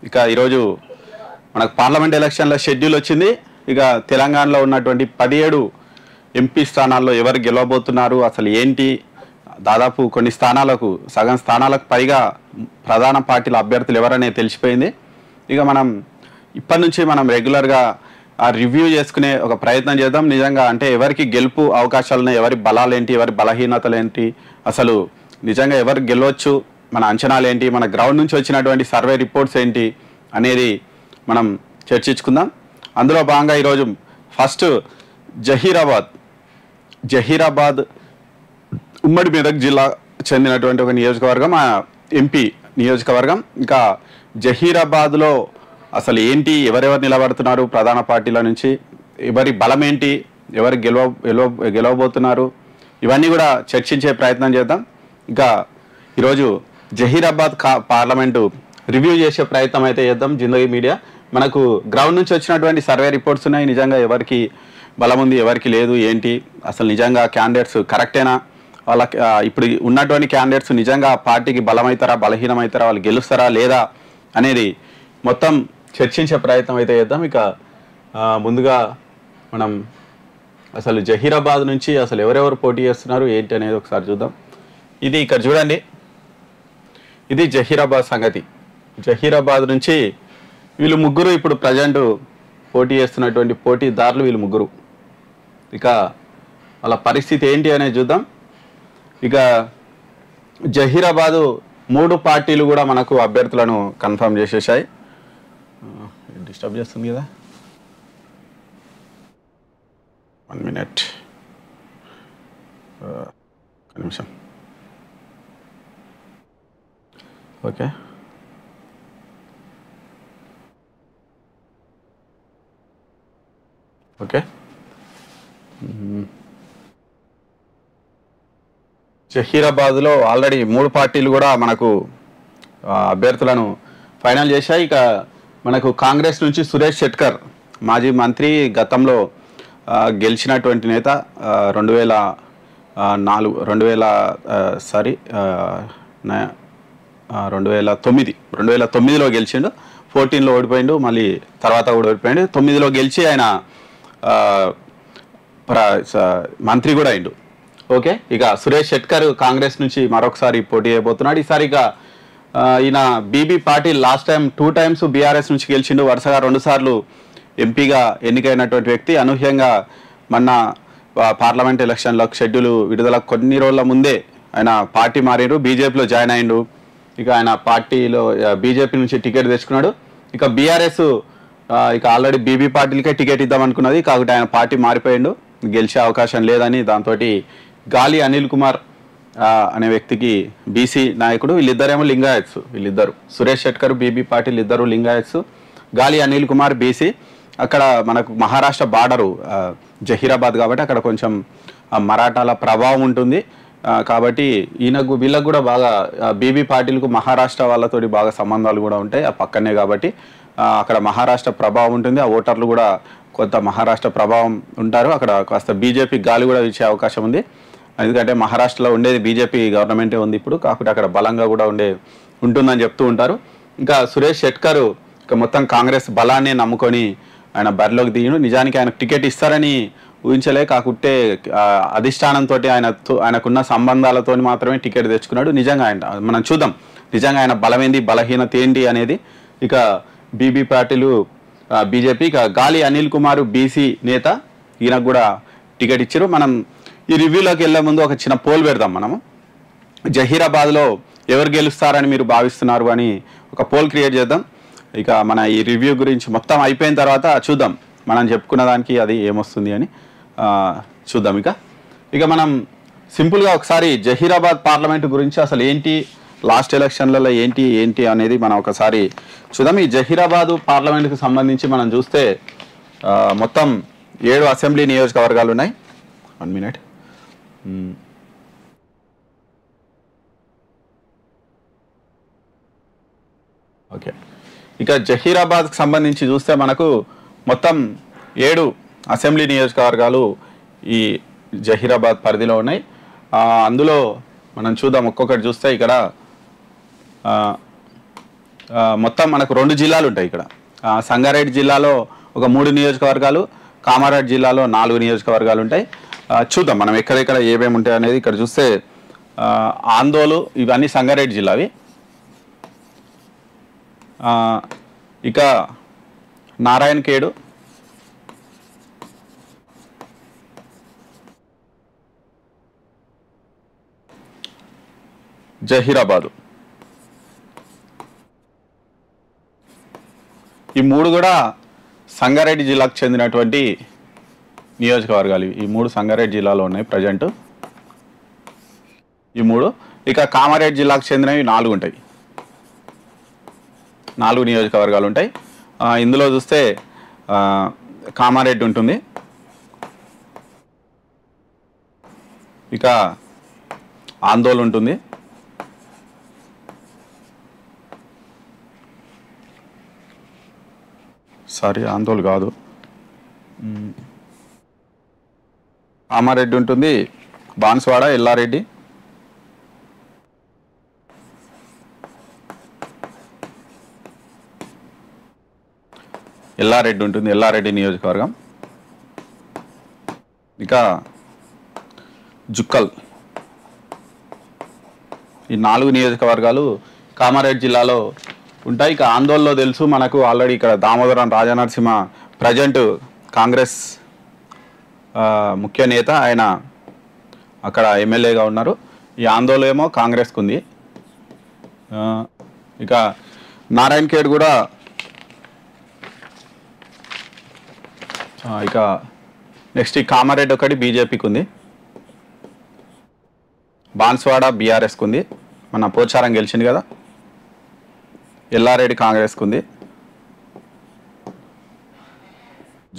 ఇక ఈరోజు మనకు పార్లమెంట్ ఎలక్షన్ల షెడ్యూల్ వచ్చింది. ఇక తెలంగాణలో ఉన్నటువంటి 17 ఎంపీ స్థానాల్లో ఎవరు గెలవబోతున్నారు, అసలు ఏంటి, దాదాపు కొన్ని స్థానాలకు సగం స్థానాలకు పైగా ప్రధాన పార్టీల అభ్యర్థులు ఎవరనే తెలిసిపోయింది. ఇక మనం ఇప్పటి నుంచి మనం రెగ్యులర్గా ఆ రివ్యూ చేసుకునే ఒక ప్రయత్నం చేద్దాం. నిజంగా అంటే ఎవరికి గెలుపు అవకాశాలు ఉన్నాయి, ఎవరి బలాలు ఏంటి, ఎవరి బలహీనతలు ఏంటి, అసలు నిజంగా ఎవరు గెలవచ్చు, మన అంచనాలు ఏంటి, మన గ్రౌండ్ నుంచి వచ్చినటువంటి సర్వే రిపోర్ట్స్ ఏంటి అనేది మనం చర్చించుకుందాం. అందులో భాగంగా ఈరోజు ఫస్ట్ జహీరాబాద్ ఉమ్మడి మెదక్ జిల్లా చెందినటువంటి ఒక నియోజకవర్గం, ఎంపీ నియోజకవర్గం. ఇంకా జహీరాబాద్లో అసలు ఏంటి, ఎవరెవరు నిలబడుతున్నారు ప్రధాన పార్టీల నుంచి, ఎవరి బలం ఏంటి, ఎవరు గెలవబోతున్నారు, ఇవన్నీ కూడా చర్చించే ప్రయత్నం చేద్దాం. ఇంకా ఈరోజు జహీరాబాద్ పార్లమెంటు రివ్యూ చేసే ప్రయత్నం అయితే చేద్దాం. జిందగీ మీడియా మనకు గ్రౌండ్ నుంచి వచ్చినటువంటి సర్వే రిపోర్ట్స్ ఉన్నాయి. నిజంగా ఎవరికి బలం ఉంది, ఎవరికి లేదు, ఏంటి, అసలు నిజంగా క్యాండిడేట్స్ కరెక్టేనా, వాళ్ళ ఇప్పుడు ఉన్నటువంటి క్యాండిడేట్స్ నిజంగా పార్టీకి బలమవుతారా, బలహీనమవుతారా, వాళ్ళు గెలుస్తారా లేదా అనేది మొత్తం చర్చించే ప్రయత్నం అయితే చేద్దాం. ఇక ముందుగా మనం అసలు జహీరాబాద్ నుంచి అసలు ఎవరెవరు పోటీ చేస్తున్నారు ఏంటి అనేది ఒకసారి చూద్దాం. ఇది ఇక్కడ చూడండి, ఇది జహీరాబాద్ సంగతి. జహీరాబాద్ నుంచి వీళ్ళు ముగ్గురు ఇప్పుడు ప్రజెంట్ పోటీ చేస్తున్నటువంటి పోటీదారులు వీళ్ళు ముగ్గురు. ఇక వాళ్ళ పరిస్థితి ఏంటి అనేది చూద్దాం. ఇక జహీరాబాదు 3 పార్టీలు కూడా మనకు అభ్యర్థులను కన్ఫర్మ్ చేసేసాయి. డిస్టర్బ్ చేస్తుంది కదా, 1 మినిట్, ఒక నిమిషం. Okay, okay. జహీరాబాద్లో ఆల్రెడీ 3 పార్టీలు కూడా మనకు అభ్యర్థులను ఫైనల్ చేశాయి. ఇక మనకు కాంగ్రెస్ నుంచి సురేష్ షెట్కర్, మాజీ మంత్రి, గతంలో గెలిచినటువంటి నేత, 2009లో గెలిచిండు, 14లో ఓడిపోయిండు, మళ్ళీ తర్వాత కూడా ఓడిపోయిండు, 9లో గెలిచి ఆయన మంత్రి కూడా అయిండు. ఓకే, ఇక సురేష్ షెట్కర్ కాంగ్రెస్ నుంచి మరొకసారి పోటీ చేయబోతున్నాడు. ఈసారి ఇక ఈయన BB Patil last time 2 times BRS నుంచి గెలిచిండు, వరుసగా 2 సార్లు ఎంపీగా ఎన్నికైనటువంటి వ్యక్తి. అనూహ్యంగా మొన్న పార్లమెంట్ ఎలక్షన్లకు షెడ్యూల్ విడుదల కొన్ని రోజుల ముందే ఆయన పార్టీ మారిండు, బీజేపీలో జాయిన్ అయిండు. ఇక ఆయన పార్టీలో బీజేపీ నుంచి టికెట్ తెచ్చుకున్నాడు. ఇక బీఆర్ఎస్ ఇక ఆల్రెడీ బీబీ పాటిల్కే టికెట్ ఇద్దాం అనుకున్నది, కాబట్టి ఆయన పార్టీ మారిపోయిండు, గెలిచే అవకాశం లేదని. దాంతో గాలి అనిల్ కుమార్ అనే వ్యక్తికి, బీసీ నాయకుడు, వీళ్ళిద్దరేమో లింగాయత్స్, వీళ్ళిద్దరు సురేష్ షెట్కర్, బీబీ పాటిల్ ఇద్దరు లింగాయత్స్, గాలి అనిల్ కుమార్ బీసీ. అక్కడ మనకు మహారాష్ట్ర బార్డరు జహీరాబాద్ కాబట్టి అక్కడ కొంచెం మరాఠాల ప్రభావం ఉంటుంది. కాబట్టి వీళ్ళకు కూడా బాగా బీబీ పాటిల్కు మహారాష్ట్ర వాళ్ళతోటి బాగా సంబంధాలు కూడా ఉంటాయి, ఆ పక్కనే. కాబట్టి అక్కడ మహారాష్ట్ర ప్రభావం ఉంటుంది, ఆ ఓటర్లు కూడా కొంత మహారాష్ట్ర ప్రభావం ఉంటారు. అక్కడ కాస్త బీజేపీ గాలి కూడా ఇచ్చే అవకాశం ఉంది, ఎందుకంటే మహారాష్ట్రలో ఉండేది బీజేపీ గవర్నమెంటే ఉంది ఇప్పుడు, కాకపోతే అక్కడ బలంగా కూడా ఉంటుందని చెప్తూ ఉంటారు. ఇంకా సురేష్ షెట్కర్ ఇక మొత్తం కాంగ్రెస్ బలాన్ని నమ్ముకొని ఆయన బరిలోకి దిగిను. నిజానికి ఆయనకు టికెట్ ఇస్తారని ఊహించలే, కాకుంటే అధిష్టానంతో ఆయనకున్న సంబంధాలతో మాత్రమే టికెట్ తెచ్చుకున్నాడు. నిజంగా మనం చూద్దాం నిజంగా ఆయన బలమేంది, బలహీనత ఏంటి అనేది. ఇక బీబీ పార్టీలు బీజేపీ, ఇక గాలి అనిల్ కుమార్ బీసీ నేత, ఈయనకు కూడా టికెట్ ఇచ్చారు. మనం ఈ రివ్యూలోకి వెళ్ళే ముందు ఒక చిన్న పోల్ పెడదాం. మనము జహీరాబాద్లో ఎవరు గెలుస్తారని మీరు భావిస్తున్నారు అని ఒక పోల్ క్రియేట్ చేద్దాం. ఇక మన ఈ రివ్యూ గురించి మొత్తం అయిపోయిన తర్వాత చూద్దాం మనం చెప్పుకున్న దానికి అది ఏమొస్తుంది అని చూద్దాం. ఇక మనం సింపుల్గా ఒకసారి జహీరాబాద్ పార్లమెంటు గురించి అసలు ఏంటి, లాస్ట్ ఎలక్షన్లలో ఏంటి అనేది మనం ఒకసారి చూద్దాం. ఈ జహీరాబాదు పార్లమెంటుకు సంబంధించి మనం చూస్తే మొత్తం 7 అసెంబ్లీ నియోజకవర్గాలు ఉన్నాయి. 1 మినిట్. ఓకే, ఇక జహీరాబాద్కి సంబంధించి చూస్తే మనకు మొత్తం 7 అసెంబ్లీ నియోజకవర్గాలు ఈ జహీరాబాద్ పరిధిలో ఉన్నాయి. అందులో మనం చూద్దాం, ఒక్కొక్కటి చూస్తే ఇక్కడ మొత్తం మనకు 2 జిల్లాలు ఉంటాయి ఇక్కడ. సంగారెడ్డి జిల్లాలో ఒక 3 నియోజకవర్గాలు, కామారెడ్డి జిల్లాలో 4 నియోజకవర్గాలు ఉంటాయి. చూద్దాం మనం ఎక్కడెక్కడ ఏమేమి ఉంటాయి అనేది. ఇక్కడ చూస్తే ఆందోళు ఇవన్నీ సంగారెడ్డి జిల్లావి. ఇక నారాయణఖేడ్, జహీరాబాదు, ఈ 3 కూడా సంగారెడ్డి జిల్లాకు చెందినటువంటి నియోజకవర్గాలు. ఈ 3 సంగారెడ్డి జిల్లాలో ఉన్నాయి ప్రజెంట్ ఈ 3. ఇక కామారెడ్డి జిల్లాకు చెందినవి 4 ఉంటాయి, 4 నియోజకవర్గాలు ఉంటాయి. ఇందులో చూస్తే కామారెడ్డి ఉంటుంది, ఇక ఆందోళన ఉంటుంది, సారీ ఆందోళన కాదు, కామారెడ్డి ఉంటుంది, బాన్స్వాడ, ఎల్లారెడ్డి, ఎల్లారెడ్డి ఉంటుంది, ఎల్లారెడ్డి నియోజకవర్గం. ఇక జుక్కల్. ఈ 4 నియోజకవర్గాలు కామారెడ్డి జిల్లాలో ఉంటాయి. ఇక ఆందోళనలో తెలుసు మనకు ఆల్రెడీ ఇక్కడ దామోదరం రాజనరసింహ ప్రజెంట్ కాంగ్రెస్ ముఖ్య నేత, ఆయన అక్కడ ఎమ్మెల్యేగా ఉన్నారు. ఈ ఆందోళన ఏమో కాంగ్రెస్కు ఉంది. ఇక నారాయణఖేడ్ కూడా, ఇక నెక్స్ట్ ఈ కామారెడ్డి ఒకటి బీజేపీకి ఉంది, బాన్స్వాడ బీఆర్ఎస్కి ఉంది, మన పోచారం గెలిచింది కదా, ఎల్లారెడ్డి కాంగ్రెస్కి ఉంది,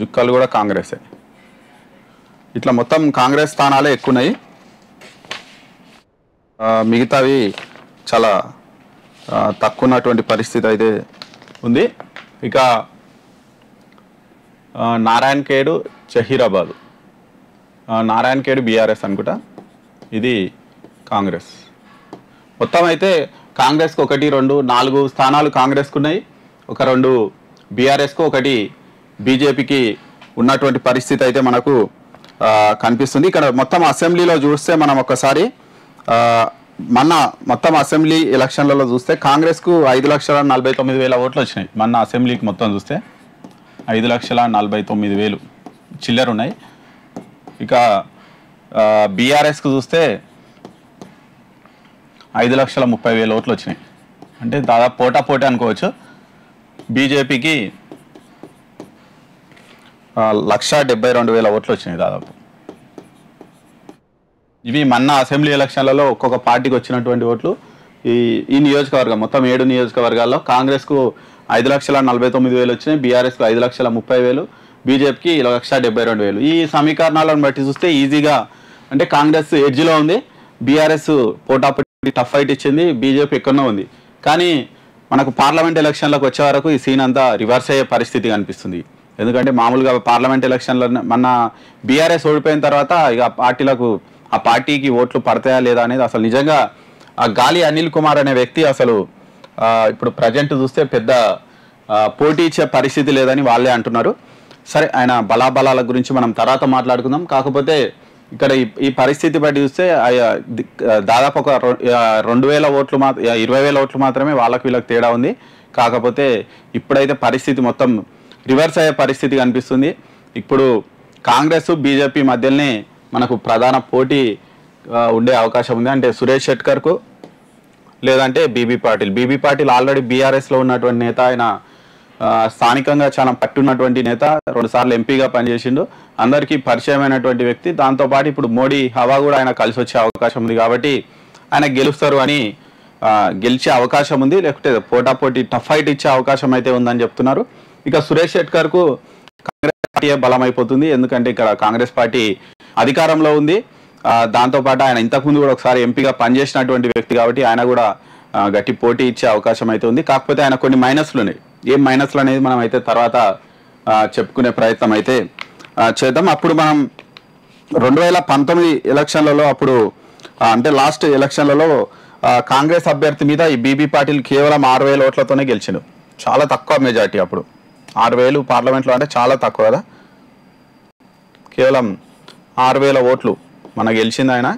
జుక్కలు కూడా కాంగ్రెసే. ఇట్లా మొత్తం కాంగ్రెస్ స్థానాలే ఎక్కువ ఉన్నాయి, మిగతావి చాలా తక్కువ ఉన్నటువంటి పరిస్థితి అయితే ఉంది. ఇక నారాయణఖేడ్, జహీరాబాదు, నారాయణఖేడ్ బీఆర్ఎస్ అనుకుంటా, ఇది కాంగ్రెస్. మొత్తం అయితే కాంగ్రెస్కి 1, 2, 4 స్థానాలు కాంగ్రెస్కు ఉన్నాయి, ఒక 2 బీఆర్ఎస్కు, 1 బీజేపీకి ఉన్నటువంటి పరిస్థితి అయితే మనకు కనిపిస్తుంది. ఇక్కడ మొత్తం అసెంబ్లీలో చూస్తే మనం ఒకసారి మొన్న మొత్తం అసెంబ్లీ ఎలక్షన్లలో చూస్తే కాంగ్రెస్కు 5,49,000 ఓట్లు వచ్చినాయి. మొన్న అసెంబ్లీకి మొత్తం చూస్తే 5,49,000 చిల్లర ఉన్నాయి. ఇక బీఆర్ఎస్కు చూస్తే 5,30,000 ఓట్లు వచ్చినాయి. అంటే దాదాపు పోటా అనుకోవచ్చు. బీజేపీకి 1,72,000 ఓట్లు వచ్చినాయి దాదాపు. ఇవి మొన్న అసెంబ్లీ ఎలక్షన్లలో ఒక్కొక్క పార్టీకి వచ్చినటువంటి ఓట్లు. ఈ నియోజకవర్గం మొత్తం 7 నియోజకవర్గాల్లో కాంగ్రెస్కు 5,49,000 వచ్చినాయి, బీఆర్ఎస్కు 5,30,000, బీజేపీకి 1,72,000. ఈ సమీకరణాలను బట్టి చూస్తే ఈజీగా అంటే కాంగ్రెస్ ఎడ్జ్లో ఉంది, బీఆర్ఎస్ పోటాపోటీ టఫ్ ఫైట్ ఇచ్చింది, బీజేపీ ఎక్కడో ఉంది. కానీ మనకు పార్లమెంట్ ఎలక్షన్లకు వచ్చే వరకు ఈ సీన్ అంతా రివర్స్ అయ్యే పరిస్థితి కనిపిస్తుంది. ఎందుకంటే మామూలుగా పార్లమెంట్ ఎలక్షన్లో మన బీఆర్ఎస్ ఓడిపోయిన తర్వాత ఇక ఆ పార్టీకి ఓట్లు పడతాయా లేదా అనేది అసలు నిజంగా ఆ గాలి అనిల్ కుమార్ అనే వ్యక్తి అసలు ఇప్పుడు ప్రజెంట్ చూస్తే పెద్ద పోటీ ఇచ్చే పరిస్థితి లేదని వాళ్ళే అంటున్నారు. సరే, ఆయన బలాబలాల గురించి మనం తర్వాత మాట్లాడుకుందాం. కాకపోతే ఇక్కడ ఈ పరిస్థితి బట్టి చూస్తే దాదాపు ఒక 2,000 ఓట్లు 20,000 ఓట్లు మాత్రమే వాళ్ళకి వీళ్ళకి తేడా ఉంది. కాకపోతే ఇప్పుడైతే పరిస్థితి మొత్తం రివర్స్ అయ్యే పరిస్థితి కనిపిస్తుంది. ఇప్పుడు కాంగ్రెస్ బీజేపీ మధ్యలోనే మనకు ప్రధాన పోటీ ఉండే అవకాశం ఉంది. అంటే సురేష్ షెట్కర్కు లేదంటే బీబీ పాటిల్ ఆల్రెడీ బీఆర్ఎస్లో ఉన్నటువంటి నేత, ఆయన స్థానికంగా చాలా పట్టున్నటువంటి నేత, 2 సార్లు ఎంపీగా పనిచేసిండు, అందరికీ పరిచయమైనటువంటి వ్యక్తి. దాంతోపాటు ఇప్పుడు మోడీ హవా కూడా ఆయన కలిసి వచ్చే అవకాశం ఉంది కాబట్టి ఆయన గెలుస్తారు అని గెలిచే అవకాశం ఉంది, లేకపోతే పోటాపోటీ టఫ్ ఫైట్ ఇచ్చే అవకాశం అయితే ఉందని చెప్తున్నారు. ఇక సురేష్ షెట్కర్కు కాంగ్రెస్ పార్టీ బలమైపోతుంది, ఎందుకంటే ఇక్కడ కాంగ్రెస్ పార్టీ అధికారంలో ఉంది. దాంతోపాటు ఆయన ఇంతకుముందు కూడా ఒకసారి ఎంపీగా పనిచేసినటువంటి వ్యక్తి కాబట్టి ఆయన కూడా గట్టి పోటీ ఇచ్చే అవకాశం అయితే ఉంది. కాకపోతే ఆయన కొన్ని మైనస్లు ఉన్నాయి. ఏం మైనస్లు అనేది మనం అయితే తర్వాత చెప్పుకునే ప్రయత్నం అయితే చేద్దాం. అప్పుడు మనం 2019 ఎలక్షన్లలో అప్పుడు అంటే లాస్ట్ ఎలక్షన్లలో కాంగ్రెస్ అభ్యర్థి మీద ఈ బీబీ పాటిల్ కేవలం 6,000 ఓట్లతోనే గెలిచిండు. చాలా తక్కువ మెజార్టీ అప్పుడు. 6,000 పార్లమెంట్లో అంటే చాలా తక్కువ కదా. కేవలం 6,000 ఓట్లు మన గెలిచింది. ఆయన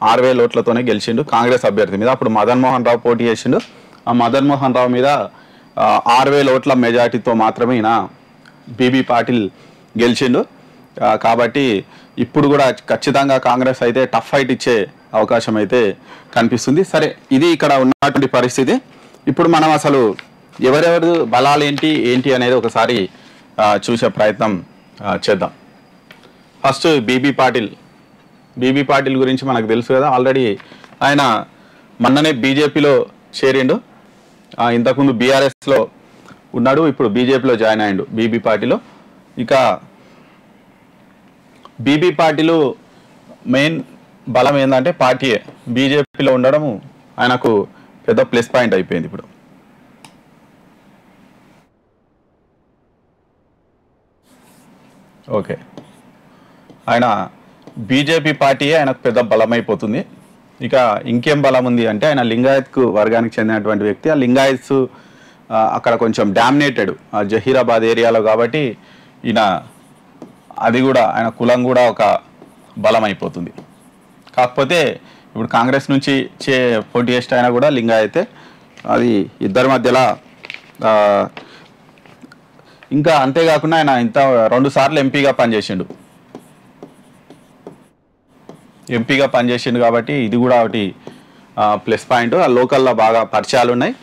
6,000 ఓట్లతోనే గెలిచిండు కాంగ్రెస్ అభ్యర్థి మీద. అప్పుడు మదన్ మోహన్ రావు పోటీ చేసిండు. ఆ మదన్ మోహన్ రావు మీద 6,000 ఓట్ల మెజార్టీతో మాత్రమే ఈయన బీబీ పాటిల్ గెలిచిండు. కాబట్టి ఇప్పుడు కూడా ఖచ్చితంగా కాంగ్రెస్ అయితే టఫ్ ఫైట్ ఇచ్చే అవకాశం అయితే కనిపిస్తుంది. సరే, ఇది ఇక్కడ ఉన్నటువంటి పరిస్థితి. ఇప్పుడు మనం అసలు ఎవరెవరు బలాలు ఏంటి అనేది ఒకసారి చూసే ప్రయత్నం చేద్దాం. ఫస్ట్ బీబీ పాటిల్ గురించి మనకు తెలుసు కదా. ఆల్రెడీ ఆయన మొన్ననే బీజేపీలో చేరిండు. ఇంతకుముందు బీఆర్ఎస్లో ఉన్నాడు, ఇప్పుడు బీజేపీలో జాయిన్ అయ్యిండు బీబీ పాటిల్. ఇక బీబీ పాటిల్ మెయిన్ బలం ఏంటంటే పార్టీయే. బీజేపీలో ఉండడం ఆయనకు పెద్ద ప్లస్ పాయింట్ అయిపోయింది. ఇప్పుడు ఓకే, ఆయన బీజేపీ పార్టీయే ఆయనకు పెద్ద బలం అయిపోతుంది. ఇక ఇంకేం బలం ఉంది అంటే ఆయన లింగాయత్ వర్గానికి చెందినటువంటి వ్యక్తి. ఆ లింగాయత్స్ అక్కడ కొంచెం డామినేటెడ్ జహీరాబాద్ ఏరియాలో కాబట్టి ఈయన అది కూడా ఆయన కులం కూడా ఒక బలం అయిపోతుంది. కాకపోతే ఇప్పుడు కాంగ్రెస్ నుంచి పోటీ చేస్తే ఆయన కూడా లింగాయతే. అది ఇద్దరి మధ్యలో. ఇంకా అంతేకాకుండా ఆయన 2 సార్లు ఎంపీగా పనిచేసిండు కాబట్టి ఇది కూడా ఒకటి ప్లస్ పాయింట్. ఆ లోకల్లో బాగా పరిచయాలు ఉన్నాయి,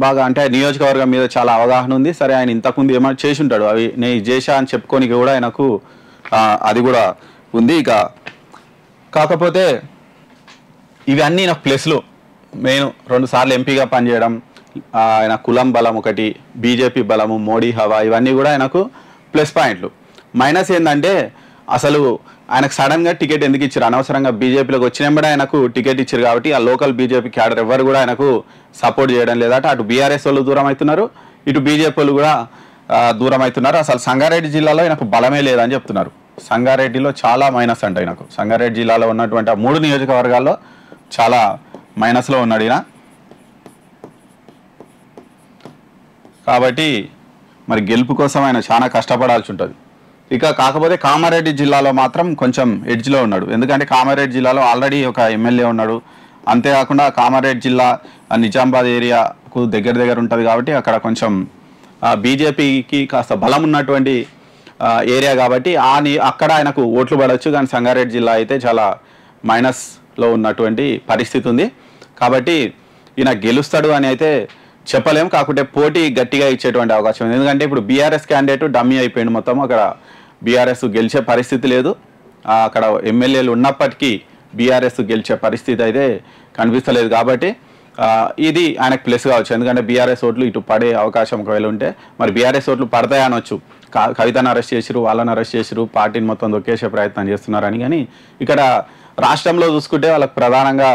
బాగా అంటే నియోజకవర్గం మీద చాలా అవగాహన ఉంది. సరే, ఆయన ఇంతకుముందు ఏమైనా చేసి ఉంటాడు, అవి నేను చేశా అని చెప్పుకోనికి కూడా ఆయనకు అది కూడా ఉంది. ఇక కాకపోతే ఇవన్నీ నాకు ప్లస్లు. మెయిన్ 2 సార్లు ఎంపీగా పనిచేయడం, ఆయన కులం బలం ఒకటి, బీజేపీ బలము, మోడీ హవా, ఇవన్నీ కూడా ఆయనకు ప్లస్ పాయింట్లు. మైనస్ ఏంటంటే అసలు ఆయనకు సడన్గా టికెట్ ఎందుకు ఇచ్చారు? అనవసరంగా బీజేపీలోకి వచ్చినప్పుడు ఆయనకు టికెట్ ఇచ్చారు కాబట్టి ఆ లోకల్ బీజేపీ క్యాడర్ ఎవరు కూడా ఆయనకు సపోర్ట్ చేయడం లేదట. అటు బీఆర్ఎస్ వాళ్ళు దూరం అవుతున్నారు, ఇటు బీజేపీ వాళ్ళు కూడా దూరం అవుతున్నారు. అసలు సంగారెడ్డి జిల్లాలో ఆయనకు బలమే లేదని చెప్తున్నారు. సంగారెడ్డిలో చాలా మైనస్ అంట ఆయనకు. సంగారెడ్డి జిల్లాలో ఉన్నటువంటి ఆ 3 నియోజకవర్గాల్లో చాలా మైనస్లో ఉన్నాడు ఈయన. కాబట్టి మరి గెలుపు కోసం ఆయన చాలా కష్టపడాల్సి ఉంటుంది. ఇక కాకపోతే కామారెడ్డి జిల్లాలో మాత్రం కొంచెం ఎడ్జ్లో ఉన్నాడు. ఎందుకంటే కామారెడ్డి జిల్లాలో ఆల్రెడీ ఒక ఎమ్మెల్యే ఉన్నాడు. అంతేకాకుండా కామారెడ్డి జిల్లా నిజామాబాద్ ఏరియాకు దగ్గర ఉంటుంది కాబట్టి అక్కడ కొంచెం బీజేపీకి కాస్త బలం ఉన్నటువంటి ఏరియా కాబట్టి అక్కడ ఆయనకు ఓట్లు పడవచ్చు. కానీ సంగారెడ్డి జిల్లా అయితే చాలా మైనస్లో ఉన్నటువంటి పరిస్థితి ఉంది. కాబట్టి ఈయన గెలుస్తాడు అని అయితే చెప్పలేము. కాకుంటే పోటీ గట్టిగా ఇచ్చేటువంటి అవకాశం ఉంది. ఎందుకంటే ఇప్పుడు బీఆర్ఎస్ క్యాండిడేట్ డమ్మీ అయిపోయింది మొత్తం. అక్కడ బీఆర్ఎస్ గెలిచే పరిస్థితి లేదు. అక్కడ ఎమ్మెల్యేలు ఉన్నప్పటికీ బీఆర్ఎస్ గెలిచే పరిస్థితి అయితే కనిపిస్తలేదు. కాబట్టి ఇది ఆయనకు ప్లస్ కావచ్చు. ఎందుకంటే బీఆర్ఎస్ ఓట్లు ఇటు పడే అవకాశం ఒకవేళ ఉంటే, మరి బీఆర్ఎస్ ఓట్లు పడతాయి అనొచ్చు. కవితను అరెస్ట్ చేసిరు, వాళ్ళని అరెస్ట్ చేసిరు, పార్టీని మొత్తం దొక్కేసే ప్రయత్నం చేస్తున్నారని. కానీ ఇక్కడ రాష్ట్రంలో చూసుకుంటే వాళ్ళకి ప్రధానంగా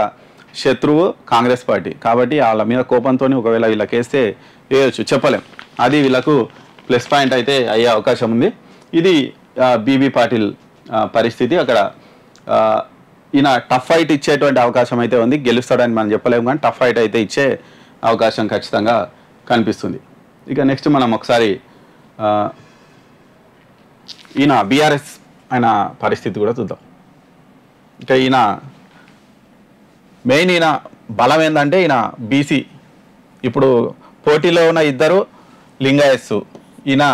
శత్రువు కాంగ్రెస్ పార్టీ కాబట్టి వాళ్ళ మీద కోపంతో ఒకవేళ వీళ్ళకేస్తే వేయచ్చు, చెప్పలేం. అది వీళ్ళకు ప్లస్ పాయింట్ అయితే అయ్యే అవకాశం ఉంది. ఇది బీబీ పాటిల్ పరిస్థితి. అక్కడ ఈయన టఫ్ ఫైట్ ఇచ్చేటువంటి అవకాశం అయితే ఉంది. గెలుస్తాడని మనం చెప్పలేము, కానీ టఫ్ ఫైట్ అయితే ఇచ్చే అవకాశం ఖచ్చితంగా కనిపిస్తుంది. ఇక నెక్స్ట్ మనం ఒకసారి ఈయన బీఆర్ఎస్ ఆయన పరిస్థితి కూడా చూద్దాం. ఇక ఈయన మెయిన్ ఈయన బలం ఏంటంటే ఈయన బీసీ. ఇప్పుడు పోటీలో ఉన్న ఇద్దరు లింగాయత్స్, ఈయన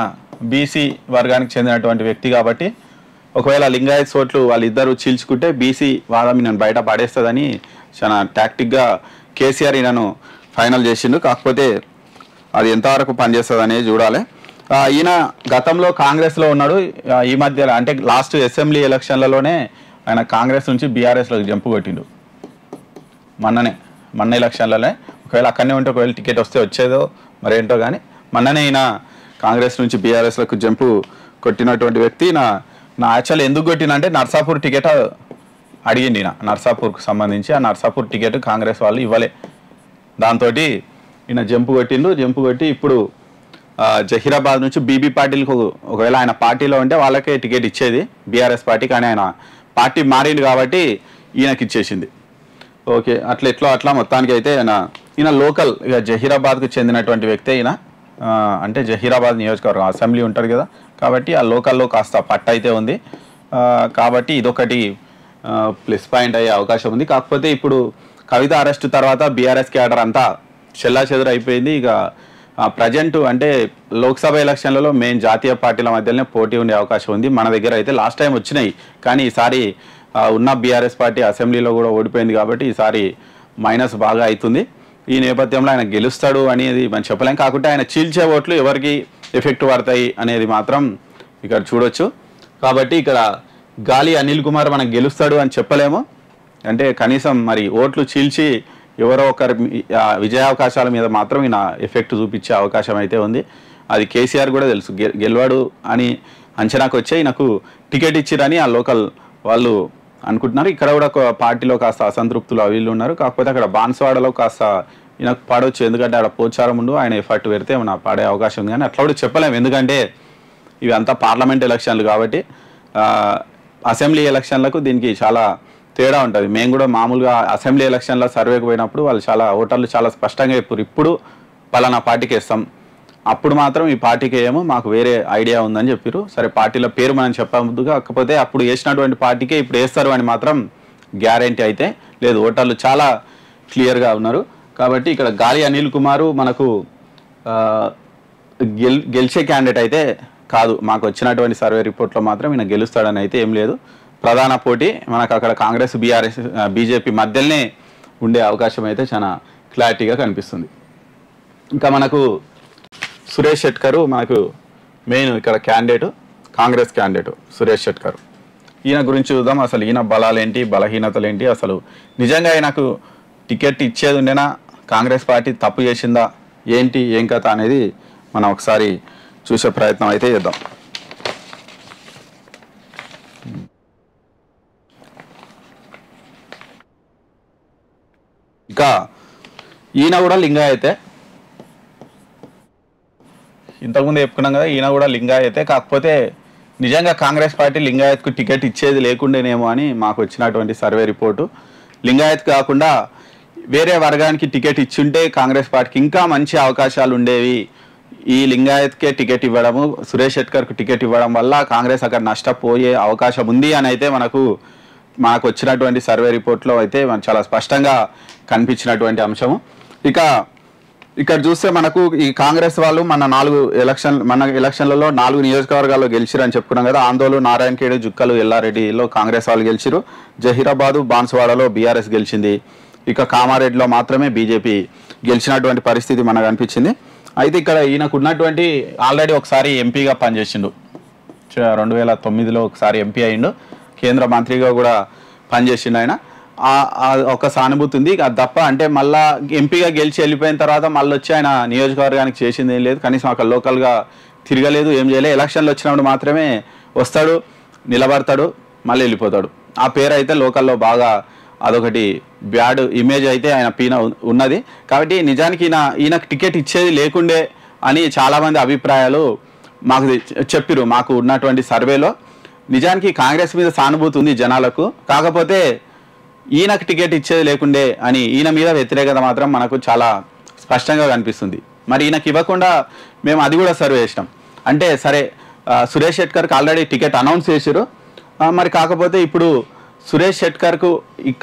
బీసీ వర్గానికి చెందినటువంటి వ్యక్తి కాబట్టి ఒకవేళ లింగాయత్ ఓట్లు వాళ్ళిద్దరూ చీల్చుకుంటే బీసీ వాదం ఈయనను బయట పడేస్తుందని చాలా టాక్టిక్గా కేసీఆర్ ఈయనను ఫైనల్ చేసిండు. కాకపోతే అది ఎంతవరకు పనిచేస్తుంది అనేది చూడాలి. ఈయన గతంలో కాంగ్రెస్లో ఉన్నాడు. ఈ మధ్యలో అంటే లాస్ట్ అసెంబ్లీ ఎలక్షన్లలోనే ఆయన కాంగ్రెస్ నుంచి బీఆర్ఎస్లోకి జంపు కొట్టిండు. మొన్న ఎలక్షన్లలోనే. ఒకవేళ అక్కడనే ఉంటే ఒకవేళ టికెట్ వస్తే వచ్చేదో మరేంటో కానీ మొన్ననే ఈయన కాంగ్రెస్ నుంచి బీఆర్ఎస్లకు జంపు కొట్టినటువంటి వ్యక్తి. నా యాక్చువల్ ఎందుకు కొట్టినంటే నర్సాపూర్ టికెట్ అడిగింది ఈయన. నర్సాపూర్కు సంబంధించి ఆ నర్సాపూర్ టికెట్ కాంగ్రెస్ వాళ్ళు ఇవ్వలే. దాంతో ఈయన జంపు కొట్టి ఇప్పుడు జహీరాబాద్ నుంచి బీబీ పాటిల్కు ఒకవేళ ఆయన పార్టీలో ఉంటే వాళ్ళకే టికెట్ ఇచ్చేది బీఆర్ఎస్ పార్టీ. కానీ ఆయన పార్టీ మారింది కాబట్టి ఈయనకి ఇచ్చేసింది. ఓకే, అట్లా మొత్తానికి అయితే ఈయన లోకల్ ఇక జహీరాబాద్కు చెందినటువంటి వ్యక్తే ఈయన. అంటే జహీరాబాద్ నియోజకవర్గం అసెంబ్లీ ఉంటుంది కదా, కాబట్టి ఆ లోకల్లో కాస్త పట్టు అయితే ఉంది. కాబట్టి ఇదొకటి ప్లస్ పాయింట్ అయ్యే అవకాశం ఉంది. కాకపోతే ఇప్పుడు కవిత అరెస్ట్ తర్వాత బీఆర్ఎస్ క్యాడర్ అంతా చెల్లాచెదురు అయిపోయింది. ఇక ప్రజెంట్ అంటే లోక్సభ ఎలక్షన్లలో మెయిన్ జాతీయ పార్టీల మధ్యలోనే పోటీ ఉండే అవకాశం ఉంది. మన దగ్గర అయితే లాస్ట్ టైం వచ్చినాయి, కానీ ఈసారి ఉన్న బీఆర్ఎస్ పార్టీ అసెంబ్లీలో కూడా ఓడిపోయింది కాబట్టి ఈసారి మైనస్ బాగా అవుతుంది. ఈ నేపథ్యంలో ఆయన గెలుస్తాడు అనేది మనం చెప్పలేం. కాకుంటే ఆయన చీల్చే ఓట్లు ఎవరికి ఎఫెక్ట్ పడతాయి అనేది మాత్రం ఇక్కడ చూడొచ్చు. కాబట్టి ఇక్కడ గాలి అనిల్ కుమార్ మనకు గెలుస్తాడు అని చెప్పలేము. అంటే కనీసం మరి ఓట్లు చీల్చి ఎవరో ఒకరి విజయావకాశాల మీద మాత్రం ఈయన ఎఫెక్ట్ చూపించే అవకాశం అయితే ఉంది. అది కేసీఆర్ కూడా తెలుసు, గెలవాడు అని అంచనాకు వచ్చే ఈయనకు టికెట్ ఇచ్చిరని ఆ లోకల్ వాళ్ళు అనుకుంటున్నారు. ఇక్కడ కూడా ఒక పార్టీలో కాస్త అసంతృప్తులు వీళ్ళు ఉన్నారు. కాకపోతే అక్కడ బాన్స్వాడలో కాస్త ఈయనకు పాడవచ్చు, ఎందుకంటే అక్కడ పోచారం ఉండు ఆయన ఎఫర్ట్ పెడితే మన పాడే అవకాశం ఉంది. కానీ అట్లా కూడా చెప్పలేము, ఎందుకంటే ఇవి అంతా పార్లమెంట్ ఎలక్షన్లు కాబట్టి అసెంబ్లీ ఎలక్షన్లకు దీనికి చాలా తేడా ఉంటుంది. మేము కూడా మామూలుగా అసెంబ్లీ ఎలక్షన్లో సర్వేకి పోయినప్పుడు వాళ్ళు ఓటర్లు చాలా స్పష్టంగా చెప్పారు, ఇప్పుడు పలానా పార్టీకి వేస్తాం, అప్పుడు మాత్రం ఈ పార్టీకి ఏమో మాకు వేరే ఐడియా ఉందని చెప్పారు. సరే పార్టీల పేరు మనం చెప్పవద్దు, కాకపోతే అప్పుడు వేసినటువంటి పార్టీకే ఇప్పుడు వేస్తారు అని మాత్రం గ్యారంటీ అయితే లేదు. ఓటర్లు చాలా క్లియర్గా ఉన్నారు. కాబట్టి ఇక్కడ గాలి అనిల్ కుమారు మనకు గెలిచే క్యాండిడేట్ అయితే కాదు. మాకు వచ్చినటువంటి సర్వే రిపోర్ట్లో మాత్రం ఈయన గెలుస్తాడని అయితే ఏం లేదు. ప్రధాన పోటీ మనకు అక్కడ కాంగ్రెస్ బీజేపీ మధ్యలోనే ఉండే అవకాశం అయితే చాలా క్లారిటీగా కనిపిస్తుంది. ఇంకా మనకు సురేష్ షెట్కర్ మనకు మెయిన్ ఇక్కడ క్యాండిడేట్, కాంగ్రెస్ క్యాండిడేట్ సురేష్ షెట్కర్. ఈయన గురించి చూద్దాం. అసలు ఈయన బలాలేంటి, బలహీనతలు ఏంటి, అసలు నిజంగా ఆయనకు టికెట్ ఇచ్చేది ఉండేనా, కాంగ్రెస్ పార్టీ తప్పు చేసిందా, ఏంటి ఏం కథ అనేది మనం ఒకసారి చూసే ప్రయత్నం అయితే చేద్దాం. ఇంకా ఈయన కూడా లింగాయతే, ఇంతకుముందు చెప్పుకున్నాం కదా, ఈయన కూడా లింగాయతే. కాకపోతే నిజంగా కాంగ్రెస్ పార్టీ లింగాయత్కు టికెట్ ఇచ్చేది లేకుండేనేమో అని మాకు వచ్చినటువంటి సర్వే రిపోర్టు. లింగాయత్ కాకుండా వేరే వర్గానికి టికెట్ ఇచ్చుంటే కాంగ్రెస్ పార్టీకి ఇంకా మంచి అవకాశాలు ఉండేవి. ఈ లింగాయత్కే టికెట్ ఇవ్వడము, సురేష్ షెట్కర్కు టికెట్ ఇవ్వడం వల్ల కాంగ్రెస్ అక్కడ నష్టపోయే అవకాశం ఉంది అని అయితే మనకు వచ్చినటువంటి సర్వే రిపోర్ట్లో అయితే చాలా స్పష్టంగా కనిపించినటువంటి అంశము. ఇక్కడ చూస్తే మనకు ఈ కాంగ్రెస్ వాళ్ళు మన ఎలక్షన్లలో 4 నియోజకవర్గాల్లో గెలిచిరని చెప్పుకున్నాం కదా. ఆందోళన, నారాయణఖేడ్, జుక్కలు, ఎల్లారెడ్డిలో కాంగ్రెస్ వాళ్ళు గెలిచిరు. జహీరాబాదు, బాన్స్వాడలో బీఆర్ఎస్ గెలిచింది. ఇక కామారెడ్డిలో మాత్రమే బీజేపీ గెలిచినటువంటి పరిస్థితి మనకు అనిపించింది. అయితే ఇక్కడ ఈయనకు ఉన్నటువంటి ఆల్రెడీ ఒకసారి ఎంపీగా పనిచేసిండు, 2009లో ఒకసారి ఎంపీ అయిండు, కేంద్ర మంత్రిగా కూడా పనిచేసిండు ఆయన. ఒక సానుభూతి ఉంది. అది తప్ప అంటే మళ్ళా ఎంపీగా గెలిచి వెళ్ళిపోయిన తర్వాత మళ్ళీ వచ్చి ఆయన నియోజకవర్గానికి చేసింది ఏం లేదు, కనీసం అక్కడ లోకల్గా తిరగలేదు, ఏం చేయలేదు. ఎలక్షన్లు వచ్చినప్పుడు మాత్రమే వస్తాడు, నిలబడతాడు, మళ్ళీ వెళ్ళిపోతాడు. ఆ పేరు అయితే లోకల్లో బాగా అదొకటి బ్యాడ్ ఇమేజ్ అయితే ఆయన పైన ఉన్నది. కాబట్టి నిజానికి ఈయనకు టికెట్ ఇచ్చేది లేకుండే అని చాలామంది అభిప్రాయాలు మాకు చెప్పిరు. మాకు ఉన్నటువంటి సర్వేలో నిజానికి కాంగ్రెస్ మీద సానుభూతి ఉంది జనాలకు, కాకపోతే ఈయనకు టికెట్ ఇచ్చేది లేకుండే అని ఈయన మీద వ్యతిరేకత మాత్రం మనకు చాలా స్పష్టంగా కనిపిస్తుంది. మరి ఈయనకి ఇవ్వకుండా మేము అది కూడా సర్వే చేసినాం. అంటే సరే సురేష్ షెట్కర్కి ఆల్రెడీ టికెట్ అనౌన్స్ చేశారు, మరి కాకపోతే ఇప్పుడు సురేష్ షెట్కర్కు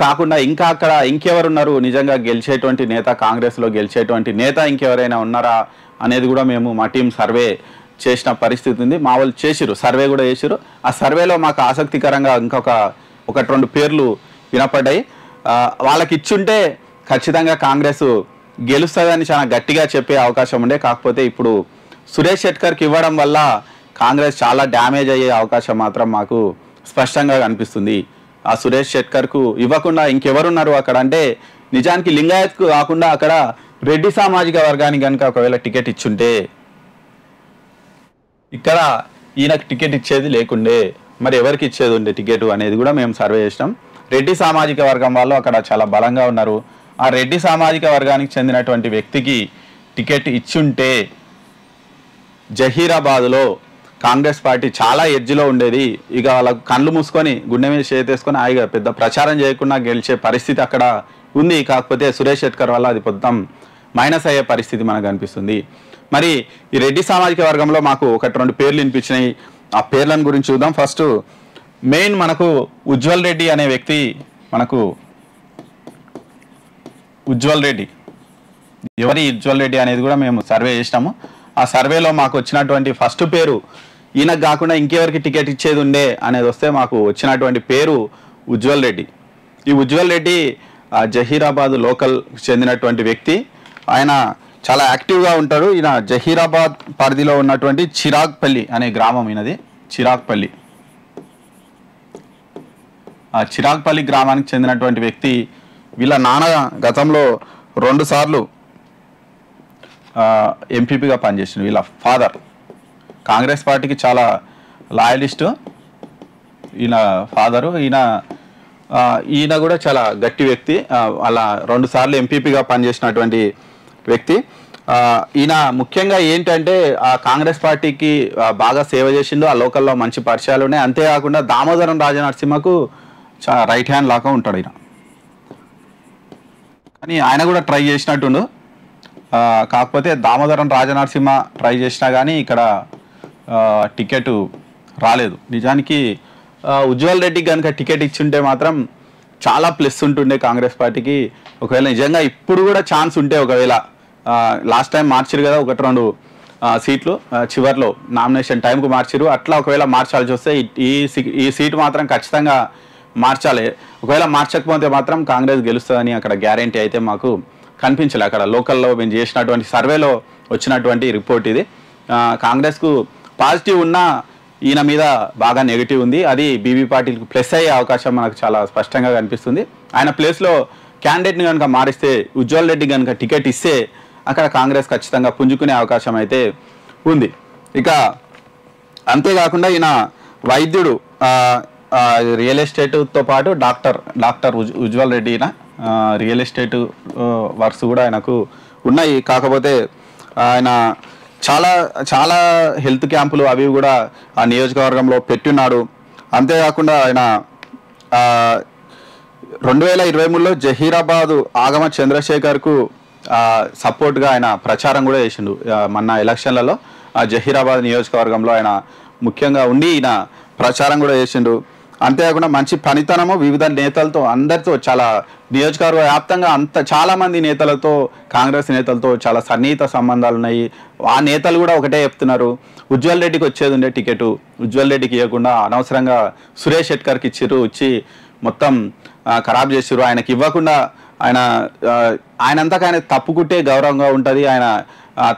కాకుండా ఇంకా అక్కడ ఇంకెవరున్నారు నిజంగా గెలిచేటువంటి నేత, కాంగ్రెస్లో గెలిచేటువంటి నేత ఇంకెవరైనా ఉన్నారా అనేది కూడా మేము మా టీం సర్వే చేసిన పరిస్థితి ఉంది. మా వాళ్ళు చేసిరు, సర్వే కూడా చేసిరు. ఆ సర్వేలో మాకు ఆసక్తికరంగా ఒకటి 2 పేర్లు వినపడ్డాయి. వాళ్ళకి ఇచ్చుంటే ఖచ్చితంగా కాంగ్రెస్ గెలుస్తుందని చాలా గట్టిగా చెప్పే అవకాశం ఉండే. కాకపోతే ఇప్పుడు సురేష్ షెట్కర్కి ఇవ్వడం వల్ల కాంగ్రెస్ చాలా డ్యామేజ్ అయ్యే అవకాశం మాత్రం మాకు స్పష్టంగా కనిపిస్తుంది. ఆ సురేష్ షెట్కర్కు ఇవ్వకుండా ఇంకెవరున్నారు అక్కడ అంటే నిజానికి లింగాయత్కు కాకుండా అక్కడ రెడ్డి సామాజిక వర్గానికి కనుక ఒకవేళ టికెట్ ఇచ్చుంటే ఇక్కడ ఈయనకు టికెట్ ఇచ్చేది లేకుండే, మరి ఎవరికి ఇచ్చేది ఉండే టికెట్ అనేది కూడా మేము సర్వే చేసినాం. రెడ్డి సామాజిక వర్గం వాళ్ళు అక్కడ చాలా బలంగా ఉన్నారు. ఆ రెడ్డి సామాజిక వర్గానికి చెందినటువంటి వ్యక్తికి టికెట్ ఇచ్చుంటే జహీరాబాద్లో కాంగ్రెస్ పార్టీ చాలా ఎడ్జ్లో ఉండేది. ఇక వాళ్ళకు కళ్ళు మూసుకొని గుండె మీద చేతేసుకొని హాయిగా పెద్ద ప్రచారం చేయకుండా గెలిచే పరిస్థితి అక్కడ ఉంది. కాకపోతే సురేష్ షెట్కర్ వల్ల అది మొత్తం మైనస్ అయ్యే పరిస్థితి మనకు కనిపిస్తుంది. మరి ఈ రెడ్డి సామాజిక వర్గంలో మాకు 1-2 పేర్లు వినిపించినాయి. ఆ పేర్లను గురించి చూద్దాం. ఫస్ట్ మెయిన్ మనకు ఉజ్వల్ రెడ్డి అనే వ్యక్తి, మనకు ఉజ్వల్ రెడ్డి ఎవరి ఉజ్వల్ రెడ్డి అనేది కూడా మేము సర్వే చేసినాము. ఆ సర్వేలో మాకు వచ్చినటువంటి ఫస్ట్ పేరు, ఈయనకు కాకుండా ఇంకెవరికి టికెట్ ఇచ్చేది ఉండే అనేది వస్తే మాకు వచ్చినటువంటి పేరు ఉజ్వల్ రెడ్డి. ఈ ఉజ్వల్ రెడ్డి జహీరాబాద్ లోకల్ చెందినటువంటి వ్యక్తి. ఆయన చాలా యాక్టివ్గా ఉంటాడు. ఈయన జహీరాబాద్ పరిధిలో ఉన్నటువంటి చిరాగ్పల్లి అనే గ్రామం ఈయనది. చిరాగ్పల్లి, ఆ చిరాగ్పల్లి గ్రామానికి చెందినటువంటి వ్యక్తి. వీళ్ళ నాన్న గతంలో 2 సార్లు ఎంపీపీగా పనిచేసిండు. వీళ్ళ ఫాదర్ కాంగ్రెస్ పార్టీకి చాలా లాయలిస్టు ఈయన ఫాదరు. ఈయన కూడా చాలా గట్టి వ్యక్తి. అలా 2 సార్లు ఎంపీపీగా పనిచేసినటువంటి వ్యక్తి. ఈయన ముఖ్యంగా ఏంటంటే ఆ కాంగ్రెస్ పార్టీకి బాగా సేవ చేసిండు. ఆ లోకల్లో మంచి పరిచయాలు ఉన్నాయి. అంతేకాకుండా దామోదరం రాజనరసింహకు రైట్ హ్యాండ్ లాగా ఉంటాడు ఈయన. కానీ ఆయన కూడా ట్రై చేసినట్టుండు. కాకపోతే దామోదరం రాజనరసింహ ట్రై చేసినా కానీ ఇక్కడ టికెట్ రాలేదు. నిజానికి ఉజ్వల్ రెడ్డికి కనుక టికెట్ ఇచ్చుంటే మాత్రం చాలా ప్లస్ ఉంటుండే కాంగ్రెస్ పార్టీకి. ఒకవేళ నిజంగా ఇప్పుడు కూడా ఛాన్స్ ఉంటే, ఒకవేళ లాస్ట్ టైం మార్చిరు కదా 1-2 సీట్లు చివరిలో నామినేషన్ టైంకు మార్చిరు, అట్లా ఒకవేళ మార్చాల్సి వస్తే ఈ సీటు మాత్రం ఖచ్చితంగా మార్చాలి. ఒకవేళ మార్చకపోతే మాత్రం కాంగ్రెస్ గెలుస్తుందని అక్కడ గ్యారంటీ అయితే మాకు కనిపించలే. అక్కడ లోకల్లో మేము చేసినటువంటి సర్వేలో వచ్చినటువంటి రిపోర్ట్ ఇది. కాంగ్రెస్కు పాజిటివ్ ఉన్నా ఈయన మీద బాగా నెగిటివ్ ఉంది. అది బీబీ పాటిల్కి ప్లస్ అయ్యే అవకాశం మనకు చాలా స్పష్టంగా కనిపిస్తుంది. ఆయన ప్లేస్లో క్యాండిడేట్ని కనుక మారిస్తే, ఉజ్వల్ రెడ్డి కనుక టికెట్ ఇస్తే అక్కడ కాంగ్రెస్ ఖచ్చితంగా పుంజుకునే అవకాశం అయితే ఉంది. ఇక అంతేకాకుండా ఈయన వైద్యుడు, రియల్ ఎస్టేట్తో పాటు డాక్టర్ ఉజ్వల్ రెడ్డి. ఈయన రియల్ ఎస్టేట్ వర్క్స్ కూడా ఆయనకు ఉన్నాయి. కాకపోతే ఆయన చాలా చాలా హెల్త్ క్యాంపులు అవి కూడా ఆ నియోజకవర్గంలో పెట్టున్నాడు. అంతేకాకుండా ఆయన 2023లో జహీరాబాద్ ఆగమ చంద్రశేఖర్కు సపోర్ట్గా ఆయన ప్రచారం కూడా చేసిండు. మొన్న ఎలక్షన్లలో జహీరాబాద్ నియోజకవర్గంలో ఆయన ముఖ్యంగా ఉండి ఈయన ప్రచారం కూడా చేసిండు. అంతేకాకుండా మంచి పనితనము, వివిధ నేతలతో అందరితో చాలా నియోజకవర్గ వ్యాప్తంగా చాలామంది నేతలతో, కాంగ్రెస్ నేతలతో చాలా సన్నిహిత సంబంధాలు ఉన్నాయి. ఆ నేతలు కూడా ఒకటే చెప్తున్నారు, ఉజ్వల్ రెడ్డికి వచ్చేది ఉండే టికెట్ ఉజ్వల్ రెడ్డికి ఇవ్వకుండా అనవసరంగా సురేష్ షెట్కర్కి ఇచ్చి మొత్తం ఖరాబ్ చేసిరు. ఆయనకి ఇవ్వకుండా ఆయనంతకు ఆయన తప్పుకుంటే గౌరవంగా ఉంటుంది. ఆయన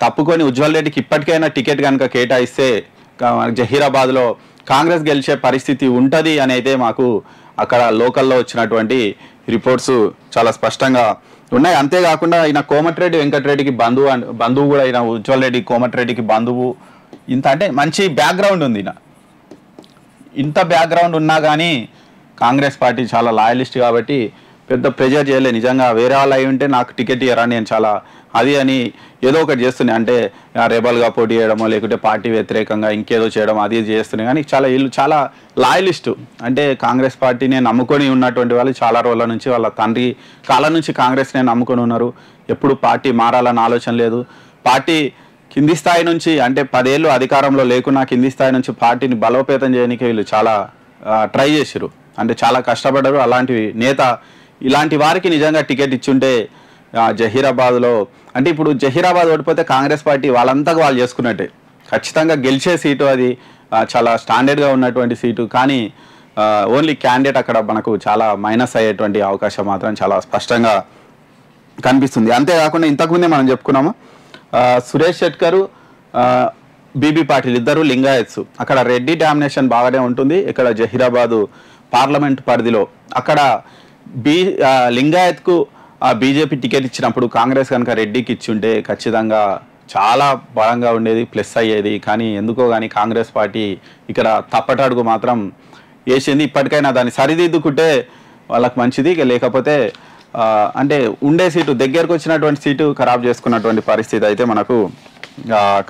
తప్పుకొని ఉజ్వల్ రెడ్డికి ఇప్పటికైనా టికెట్ కనుక కేటాయిస్తే జహీరాబాద్లో కాంగ్రెస్ గెలిచే పరిస్థితి ఉంటుంది అని అయితే మాకు అక్కడ లోకల్లో వచ్చినటువంటి రిపోర్ట్స్ చాలా స్పష్టంగా ఉన్నాయి. అంతేకాకుండా ఈయన కోమటిరెడ్డి వెంకటరెడ్డికి బంధువు కూడా. ఈయన ఉజ్వల్ రెడ్డి కోమటిరెడ్డికి బంధువు. ఇంత అంటే మంచి బ్యాక్గ్రౌండ్ ఉంది. ఇంత బ్యాక్గ్రౌండ్ ఉన్నా కానీ కాంగ్రెస్ పార్టీ చాలా లాయలిస్ట్ కాబట్టి పెద్ద ప్రెజర్ చేయలే. నిజంగా వేరే వాళ్ళు అయి ఉంటే నాకు టికెట్ ఇవ్వరా, నేను చాలా అది అని ఏదో ఒకటి చేస్తున్నాయి. అంటే రెబల్గా పోటీ చేయడమో లేకుంటే పార్టీ వ్యతిరేకంగా ఇంకేదో చేయడం అది చేస్తున్నాయి. కానీ వీళ్ళు చాలా లాయలిస్టు. అంటే కాంగ్రెస్ పార్టీనే నమ్ముకొని ఉన్నటువంటి వాళ్ళు చాలా రోజుల నుంచి, వాళ్ళ తండ్రి కాలం నుంచి కాంగ్రెస్నే నమ్ముకొని ఉన్నారు. ఎప్పుడు పార్టీ మారాలన్న ఆలోచన లేదు. పార్టీ కింది స్థాయి నుంచి, అంటే 10 ఏళ్ళు అధికారంలో లేకున్నా కింది స్థాయి నుంచి పార్టీని బలోపేతం చేయడానికి వీళ్ళు చాలా ట్రై చేశారు. అంటే చాలా కష్టపడ్డారు. అలాంటి నేత ఇలాంటి వారికి నిజంగా టికెట్ ఇచ్చుంటే జహీరాబాద్లో, అంటే ఇప్పుడు జహీరాబాద్ ఓడిపోతే కాంగ్రెస్ పార్టీ వాళ్ళంతగా వాళ్ళు చేసుకున్నట్టే. ఖచ్చితంగా గెలిచే సీటు అది, చాలా స్టాండర్డ్గా ఉన్నటువంటి సీటు. కానీ ఓన్లీ క్యాండిడేట్ అక్కడ మనకు చాలా మైనస్ అయ్యేటువంటి అవకాశం మాత్రం చాలా స్పష్టంగా కనిపిస్తుంది. అంతేకాకుండా ఇంతకుముందే మనం చెప్పుకున్నాము, సురేష్ షెట్కరు బీబీ పాటిల్ ఇద్దరు లింగాయత్స్. అక్కడ రెడ్డి డామినేషన్ బాగానే ఉంటుంది. ఇక్కడ జహీరాబాదు పార్లమెంట్ పరిధిలో అక్కడ లింగాయత్కు బీజేపీ టికెట్ ఇచ్చినప్పుడు కాంగ్రెస్ కనుక రెడ్డికి ఇచ్చుంటే ఖచ్చితంగా చాలా బలంగా ఉండేది, ప్లస్ అయ్యేది. కానీ ఎందుకో కానీ కాంగ్రెస్ పార్టీ ఇక్కడ తప్పటడుగు మాత్రం వేసింది. ఇప్పటికైనా దాన్ని సరిదిద్దుకుంటే వాళ్ళకి మంచిది. లేకపోతే అంటే ఉండే సీటు, దగ్గరకు వచ్చినటువంటి సీటు ఖరాబ్ చేసుకున్నటువంటి పరిస్థితి అయితే మనకు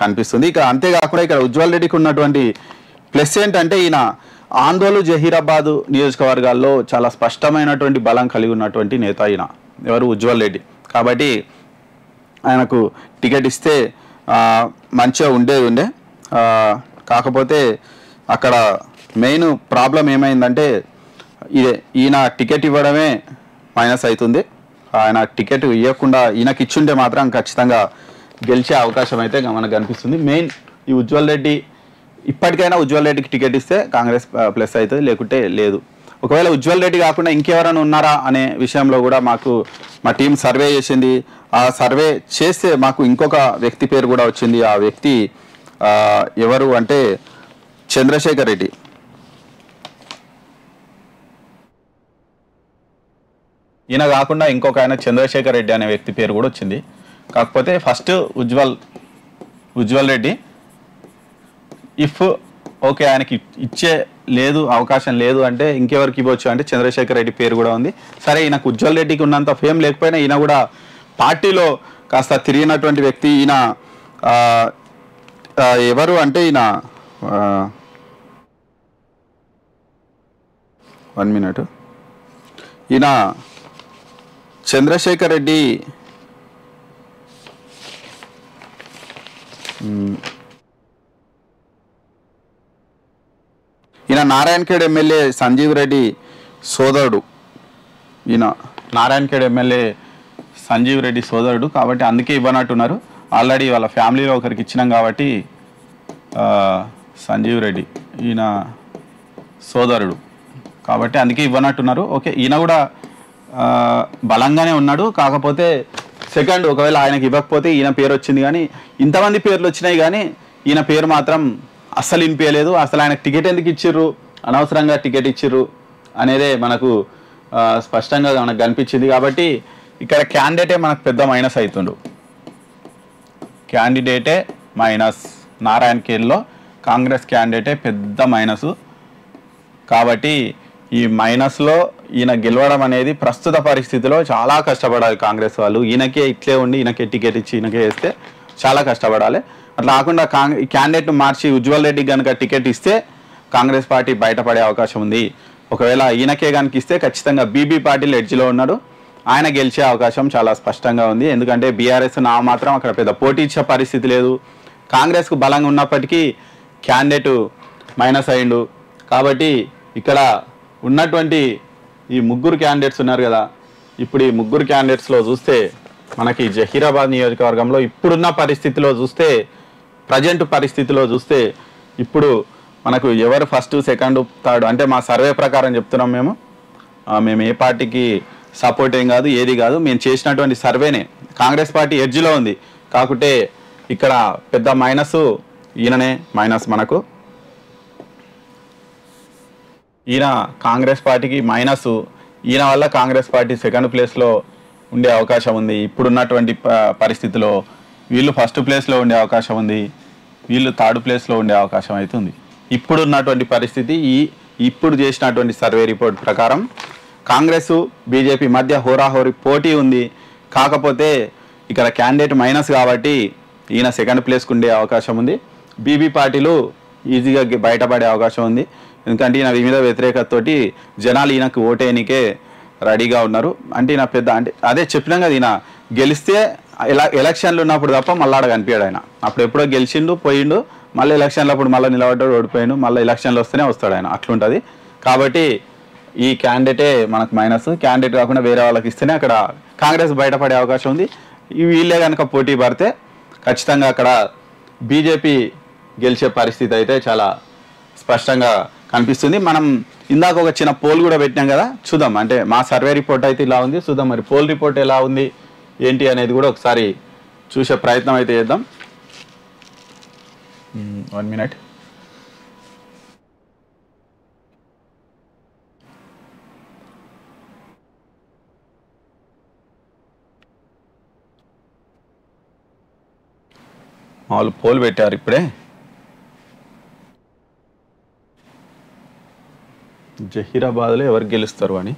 కనిపిస్తుంది. ఇక అంతేకాకుండా ఇక్కడ ఉజ్వల్ రెడ్డికి ఉన్నటువంటి ప్లస్ ఏంటంటే ఈయన ఆందోళన జహీరాబాద్ నియోజకవర్గాల్లో చాలా స్పష్టమైనటువంటి బలం కలిగి ఉన్నటువంటి నేత. ఈయన ఎవరు ఉజ్వల్ రెడ్డి. కాబట్టి ఆయనకు టికెట్ ఇస్తే మంచిగా ఉండే కాకపోతే అక్కడ మెయిన్ ప్రాబ్లం ఏమైందంటే ఈయన టికెట్ ఇవ్వడమే మైనస్ అవుతుంది. ఆయన టికెట్ ఇవ్వకుండా ఈయనకి ఇచ్చుంటే మాత్రం ఖచ్చితంగా గెలిచే అవకాశం అయితే మనకు కనిపిస్తుంది. మెయిన్ ఈ ఉజ్వల్ రెడ్డి ఇప్పటికైనా ఉజ్వల్ రెడ్డికి టికెట్ ఇస్తే కాంగ్రెస్ ప్లస్ అవుతుంది, లేకుంటే లేదు. ఒకవేళ ఉజ్వల్ రెడ్డి కాకుండా ఇంకెవరైనా ఉన్నారా అనే విషయంలో కూడా మా టీం సర్వే చేసింది. ఆ సర్వే చేస్తే మాకు ఇంకొక వ్యక్తి పేరు కూడా వచ్చింది. ఆ వ్యక్తి ఎవరు అంటే చంద్రశేఖర్ రెడ్డి. ఈయన కాకుండా ఇంకొక ఆయన చంద్రశేఖర్ రెడ్డి అనే వ్యక్తి పేరు కూడా వచ్చింది. కాకపోతే first Ujjwal Reddy if okay ఆయనకి ఇచ్చే లేదు అవకాశం లేదు అంటే ఇంకెవరికి ఇవ్వచ్చు అంటే చంద్రశేఖర్ రెడ్డి పేరు కూడా ఉంది. సరే ఈయనకు ఉజ్వల్ రెడ్డికి ఉన్నంత ఫేమ్ లేకపోయినా ఈయన కూడా పార్టీలో కాస్త తిరిగినటువంటి వ్యక్తి. ఈయన ఎవరు అంటే ఈయన 1 minute ఈయన చంద్రశేఖర్ రెడ్డి ఈయన నారాయణఖేడ్ ఎమ్మెల్యే సంజీవ్ రెడ్డి సోదరుడు. ఈయన నారాయణఖేడ్ ఎమ్మెల్యే సంజీవ్ రెడ్డి సోదరుడు కాబట్టి అందుకే ఇవ్వనట్టున్నారు. ఆల్రెడీ వాళ్ళ ఫ్యామిలీలో ఒకరికి ఇచ్చినాం కాబట్టి సంజీవ్ రెడ్డి ఈయన సోదరుడు కాబట్టి అందుకే ఇవ్వనట్టున్నారు. ఓకే ఈయన కూడా బలంగానే ఉన్నాడు. కాకపోతే సెకండ్ ఒకవేళ ఆయనకి ఇవ్వకపోతే ఈయన పేరు వచ్చింది, కానీ ఇంతమంది పేర్లు వచ్చినాయి కానీ ఈయన పేరు మాత్రం అస్సలు వినిపించలేదు. అసలు ఆయనకు టికెట్ ఎందుకు ఇచ్చిర్రు, అనవసరంగా టికెట్ ఇచ్చిర్రు అనేదే మనకు స్పష్టంగా మనకు కనిపించింది. కాబట్టి ఇక్కడ క్యాండిడేటే మనకు పెద్ద మైనస్ అవుతుండు. క్యాండిడేటే మైనస్ నారాయణఖేడ్లో కాంగ్రెస్ క్యాండిడేటే పెద్ద మైనసు. కాబట్టి ఈ మైనస్లో ఈయన గెలవడం అనేది ప్రస్తుత పరిస్థితిలో చాలా కష్టపడాలి కాంగ్రెస్ వాళ్ళు. ఈయనకే ఇట్లే ఉండి ఈయనకే టికెట్ ఇచ్చి ఈయనకే వేస్తే చాలా కష్టపడాలి. అట్లా కాకుండా క్యాండిడేట్ను మార్చి ఉజ్వల్ రెడ్డికి కనుక టికెట్ ఇస్తే కాంగ్రెస్ పార్టీ బయటపడే అవకాశం ఉంది. ఒకవేళ ఈయనకే కనుక ఇస్తే ఖచ్చితంగా బీబీ పాటిల్ ఎడ్జ్లో ఉన్నాడు, ఆయన గెలిచే అవకాశం చాలా స్పష్టంగా ఉంది. ఎందుకంటే బీఆర్ఎస్ నా మాత్రం అక్కడ పెద్ద పోటీ ఇచ్చే పరిస్థితి లేదు. కాంగ్రెస్కు బలంగా ఉన్నప్పటికీ క్యాండిడేట్ మైనస్ అయిండు. కాబట్టి ఇక్కడ ఉన్నటువంటి ఈ ముగ్గురు క్యాండిడేట్స్ ఉన్నారు కదా, ఇప్పుడు ఈ ముగ్గురు క్యాండిడేట్స్లో చూస్తే మనకి జహీరాబాద్ నియోజకవర్గంలో ఇప్పుడున్న పరిస్థితిలో చూస్తే ప్రజెంట్ పరిస్థితిలో చూస్తే ఇప్పుడు మనకు ఎవరు ఫస్ట్ సెకండ్ థర్డ్ అంటే మా సర్వే ప్రకారం చెప్తున్నాం. మేము ఏ పార్టీకి సపోర్ట్ ఏం కాదు, ఏది కాదు, మేము చేసినటువంటి సర్వేనే. కాంగ్రెస్ పార్టీ ఎడ్జ్లో ఉంది కాకుంటే ఇక్కడ పెద్ద మైనస్ ఈయననే మైనస్ మనకు. ఈయన కాంగ్రెస్ పార్టీకి మైనస్, ఈయన వల్ల కాంగ్రెస్ పార్టీ సెకండ్ ప్లేస్లో ఉండే అవకాశం ఉంది. ఇప్పుడున్నటువంటి పరిస్థితిలో వీళ్ళు ఫస్ట్ ప్లేస్లో ఉండే అవకాశం ఉంది, వీళ్ళు థర్డ్ ప్లేస్లో ఉండే అవకాశం అవుతుంది. ఇప్పుడున్నటువంటి పరిస్థితి ఇప్పుడు చేసినటువంటి సర్వే రిపోర్ట్ ప్రకారం కాంగ్రెస్ బీజేపీ మధ్య హోరాహోరీ పోటీ ఉంది. కాకపోతే ఇక్కడ క్యాండిడేట్ మైనస్ కాబట్టి ఈయన సెకండ్ ప్లేస్కి ఉండే అవకాశం ఉంది. బీబీ పార్టీలు ఈజీగా బయటపడే అవకాశం ఉంది. ఎందుకంటే ఈయన మీద వ్యతిరేకతతోటి జనాలు ఈయనకు ఓటేయనికే రెడీగా ఉన్నారు. అంటే ఈయన పెద్ద అంటే అదే చెప్పినాం కదా, ఈయన గెలిస్తే ఎలక్షన్లు ఉన్నప్పుడు తప్ప మళ్ళీ ఆడ కనిపించాడు. ఆయన అప్పుడు ఎప్పుడో గెలిచిండు పోయిండు, మళ్ళీ ఎలక్షన్లు అప్పుడు మళ్ళీ నిలబడ్డాడు ఓడిపోయిండు, మళ్ళీ ఎలక్షన్లు వస్తేనే వస్తాడు ఆయన, అట్లుంటుంది. కాబట్టి ఈ క్యాండిడేటే మనకు మైనస్. క్యాండిడేట్ కాకుండా వేరే వాళ్ళకి ఇస్తేనే అక్కడ కాంగ్రెస్ బయటపడే అవకాశం ఉంది. వీళ్ళే కనుక పోటీ పడితే ఖచ్చితంగా అక్కడ బీజేపీ గెలిచే పరిస్థితి అయితే చాలా స్పష్టంగా కనిపిస్తుంది. మనం ఇందాక ఒక చిన్న పోల్ కూడా పెట్టినాం కదా, చూద్దాం. అంటే మా సర్వే రిపోర్ట్ అయితే ఇలా ఉంది, చూద్దాం మరి పోల్ రిపోర్ట్ ఎలా ఉంది ఏంటి అనేది కూడా ఒకసారి చూసే ప్రయత్నం అయితే చేద్దాం. 1 minute. వాళ్ళు పోల్ పెట్టారు ఇప్పుడే. జహీరాబాద్లో ఎవరు గెలుస్తారు అని.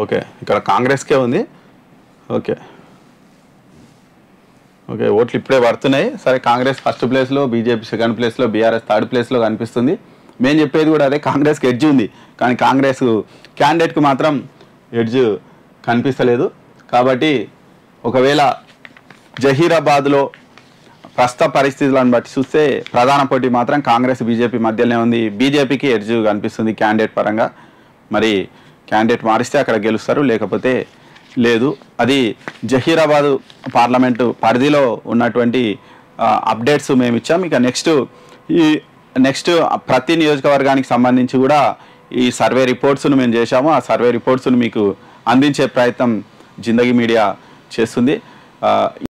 ఓకే ఇక్కడ కాంగ్రెస్కే ఉంది. ఓకే ఓకే, ఓట్లు ఇప్పుడే పడుతున్నాయి. సరే, కాంగ్రెస్ ఫస్ట్ ప్లేస్లో, బీజేపీ సెకండ్ ప్లేస్లో, బీఆర్ఎస్ థర్డ్ ప్లేస్లో కనిపిస్తుంది. మేము చెప్పేది కూడా అదే, కాంగ్రెస్కి ఎడ్జ్ ఉంది, కానీ కాంగ్రెస్ క్యాండిడేట్కి మాత్రం ఎడ్జ్ కనిపిస్తలేదు. కాబట్టి ఒకవేళ జహీరాబాద్లో ప్రస్తుత పరిస్థితులను బట్టి చూస్తే ప్రధాన పోటీ మాత్రం కాంగ్రెస్ బీజేపీ మధ్యలోనే ఉంది. బీజేపీకి ఎడ్జ్ కనిపిస్తుంది క్యాండిడేట్ పరంగా. మరి క్యాండిడేట్ మారిస్తే అక్కడ గెలుస్తారు, లేకపోతే లేదు. అది జహీరాబాద్ పార్లమెంటు పరిధిలో ఉన్నటువంటి అప్డేట్స్ మేము ఇచ్చాం. ఇక నెక్స్ట్ ప్రతి నియోజకవర్గానికి సంబంధించి కూడా ఈ సర్వే రిపోర్ట్స్ను మేము చేశాము. ఆ సర్వే రిపోర్ట్స్ను మీకు అందించే ప్రయత్నం జిందగీ మీడియా చేస్తుంది.